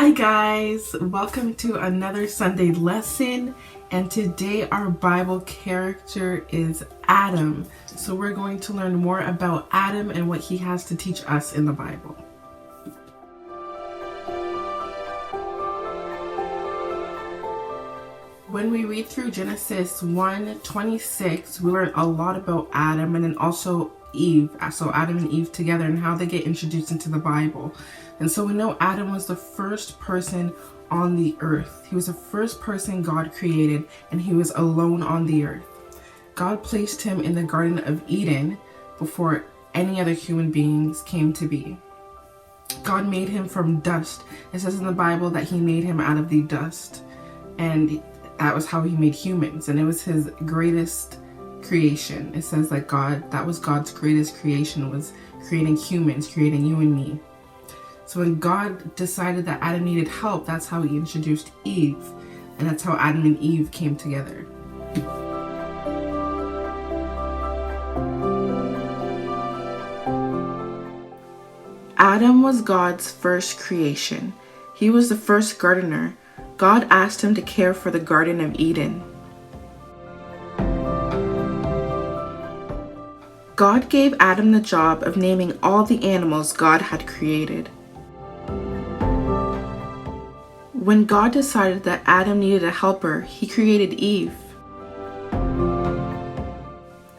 Hi guys, welcome to another Sunday lesson, and today our Bible character is Adam. So we're going to learn more about Adam and what he has to teach us in the Bible. When we read through Genesis 1:26, we learn a lot about Adam and then also Eve. So Adam and Eve together and how they get introduced into the Bible. And so we know Adam was the first person on the earth. He was the first person God created, and he was alone on the earth. God placed him in the Garden of Eden before any other human beings came to be. God made him from dust. It says in the Bible that he made him out of the dust. And that was how he made humans, and it was his greatest creation. It says that that was God's greatest creation, was creating humans, creating you and me. So when God decided that Adam needed help, that's how he introduced Eve, and that's how Adam and Eve came together. Adam was God's first creation. He was the first gardener. God asked him to care for the Garden of Eden. God gave Adam the job of naming all the animals God had created. When God decided that Adam needed a helper, he created Eve.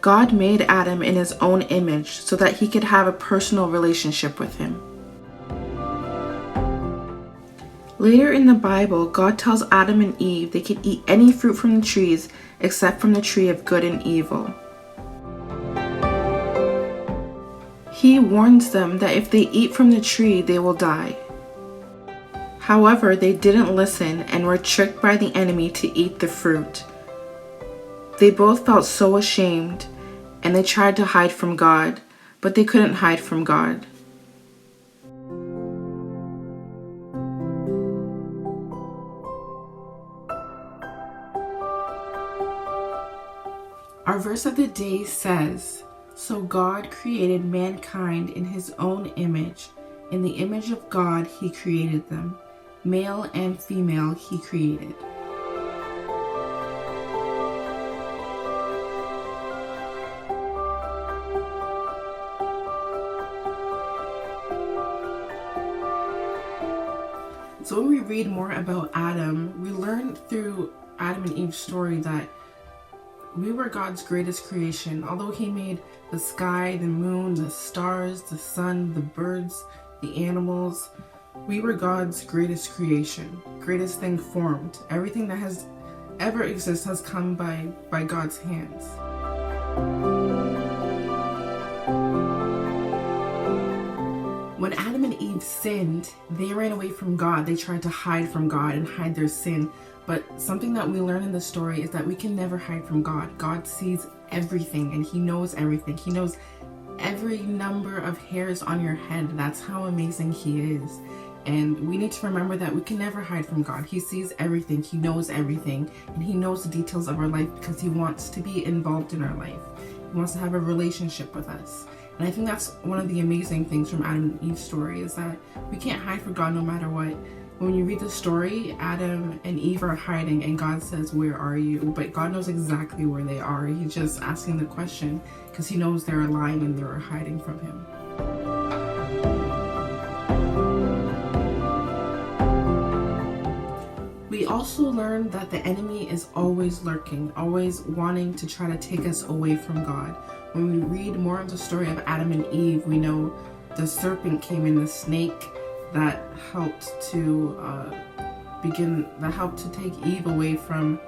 God made Adam in his own image so that he could have a personal relationship with him. Later in the Bible, God tells Adam and Eve they can eat any fruit from the trees except from the tree of good and evil. He warns them that if they eat from the tree, they will die. However, they didn't listen and were tricked by the enemy to eat the fruit. They both felt so ashamed, and they tried to hide from God, but they couldn't hide from God. Our verse of the day says, "So God created mankind in his own image. In the image of God, he created them. Male and female, he created." So when we read more about Adam, we learn through Adam and Eve's story that we were God's greatest creation. Although he made the sky, the moon, the stars, the sun, the birds, the animals, we were God's greatest creation, greatest thing formed. Everything that has ever existed has come by God's hands. When Adam and Eve sinned, they ran away from God. They tried to hide from God and hide their sin. But something that we learn in the story is that we can never hide from God. God sees everything and he knows everything. He knows every number of hairs on your head. That's how amazing he is. And we need to remember that we can never hide from God. He sees everything, he knows everything, and he knows the details of our life because he wants to be involved in our life. He wants to have a relationship with us. And I think that's one of the amazing things from Adam and Eve's story, is that we can't hide from God no matter what. When you read the story, Adam and Eve are hiding and God says, "Where are you?" But God knows exactly where they are. He's just asking the question because he knows they're lying and they're hiding from him. We also learn that the enemy is always lurking, always wanting to try to take us away from God. When we read more of the story of Adam and Eve, we know the serpent came in, the snake that helped to take Eve away from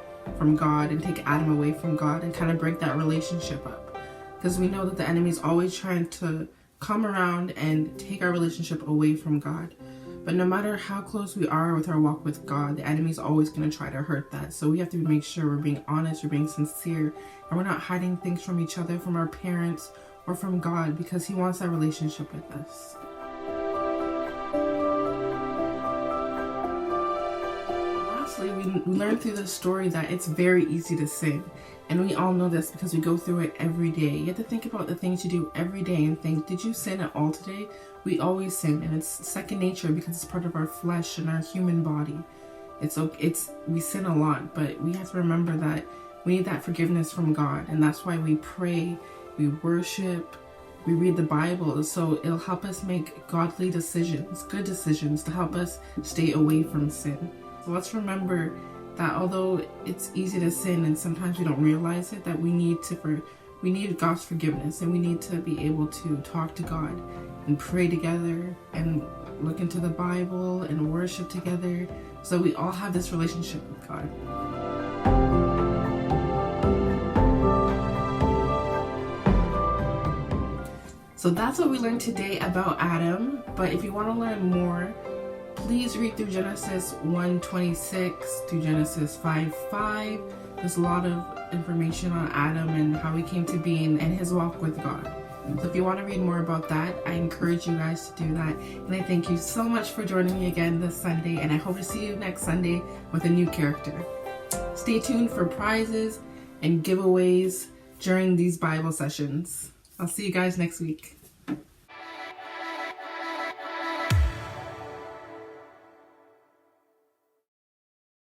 God and take Adam away from God and kind of break that relationship up. Because we know that the enemy is always trying to come around and take our relationship away from God. But no matter how close we are with our walk with God, the enemy is always going to try to hurt that. So we have to make sure we're being honest, we're being sincere, and we're not hiding things from each other, from our parents, or from God, because he wants that relationship with us. Lastly, we learn through this story that it's very easy to sin. And we all know this because we go through it every day. You have to think about the things you do every day and think, did you sin at all today? We always sin, and it's second nature because it's part of our flesh and our human body. We sin a lot, but we have to remember that we need that forgiveness from God, and that's why we pray, we worship, we read the Bible, so it'll help us make godly decisions, good decisions, to help us stay away from sin. So let's remember that although it's easy to sin and sometimes we don't realize it, that we need God's forgiveness, and we need to be able to talk to God and pray together and look into the Bible and worship together, so we all have this relationship with God. So that's what we learned today about Adam. But if you want to learn more, please read through Genesis 1:26 to Genesis 5:5. There's a lot of information on Adam and how he came to be and his walk with God. So if you want to read more about that, I encourage you guys to do that. And I thank you so much for joining me again this Sunday, and I hope to see you next Sunday with a new character. Stay tuned for prizes and giveaways during these Bible sessions. I'll see you guys next week.